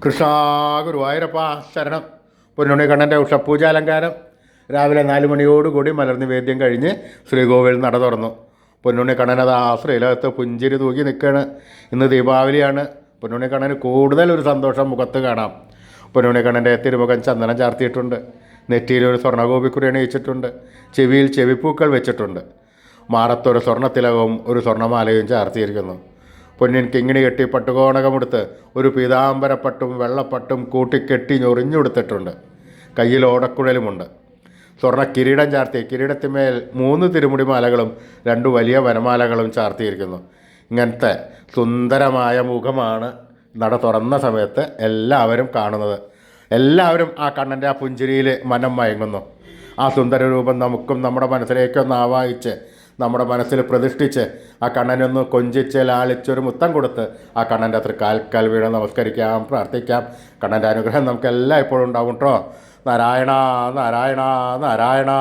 കൃഷ്ണ ഗുരുവായൂരപ്പ ശരണം. പൊന്നുണ്ണി കണ്ണൻ്റെ ഉഷപ്പൂജാലങ്കാരം രാവിലെ 4 മണിയോടുകൂടി മലർനിവേദ്യം കഴിഞ്ഞ് ശ്രീകോവിൽ നട തുറന്നു. പൊന്നുണ്ണി കണ്ണനത് ആ ശ്രീലകത്ത് പുഞ്ചിരി തൂക്കി നിൽക്കുകയാണ്. ഇന്ന് ദീപാവലിയാണ്. പൊന്നുണ്ണി കണ്ണന് കൂടുതൽ ഒരു സന്തോഷം മുഖത്ത് കാണാം. പൊന്നുണ്ണി കണ്ണൻ്റെ തിരുമുഖം ചന്ദനം ചാർത്തിയിട്ടുണ്ട്. നെറ്റിയിൽ ഒരു സ്വർണ്ണഗോപിക്കുറി അണിയിച്ചിട്ടുണ്ട്. ചെവിയിൽ ചെവിപ്പൂക്കൾ വെച്ചിട്ടുണ്ട്. മാറത്തൊരു സ്വർണ്ണത്തിലകവും ഒരു സ്വർണ്ണമാലയും ചാർത്തിയിരിക്കുന്നു. പൊന്നിൻ കിങ്ങിണി കെട്ടി പട്ടുകോണകമെടുത്ത് ഒരു പീതാംബരപ്പട്ടും വെള്ളപ്പട്ടും കൂട്ടിക്കെട്ടി ഞൊറിഞ്ഞുകൊടുത്തിട്ടുണ്ട്. കയ്യിൽ ഓടക്കുഴലുമുണ്ട്. സ്വർണ്ണ കിരീടം ചാർത്തി കിരീടത്തിന്മേൽ 3 തിരുമുടി മാലകളും 2 വലിയ വനമാലകളും ചാർത്തിയിരിക്കുന്നു. ഇങ്ങനത്തെ സുന്ദരമായ മുഖമാണ് നട തുറന്ന സമയത്ത് എല്ലാവരും കാണുന്നത്. എല്ലാവരും ആ കണ്ണൻ്റെ ആ പുഞ്ചിരിയിൽ മനം മയങ്ങുന്നു. ആ സുന്ദര രൂപം നമുക്കും നമ്മുടെ മനസ്സിലേക്കൊന്ന് ആവാഹിച്ച് നമ്മുടെ മനസ്സിൽ പ്രതിഷ്ഠിച്ച് ആ കണ്ണനൊന്ന് കൊഞ്ചിച്ച് ലാളിച്ചൊരു മുത്തം കൊടുത്ത് ആ കണ്ണൻ്റെ അത്ര കാൽക്കാൽ വീണ് നമസ്കരിക്കാം, പ്രാർത്ഥിക്കാം. കണ്ണൻ്റെ അനുഗ്രഹം നമുക്കെല്ലാം ഇപ്പോഴും ഉണ്ടാവും കേട്ടോ. നാരായണ നാരായണ നാരായണ.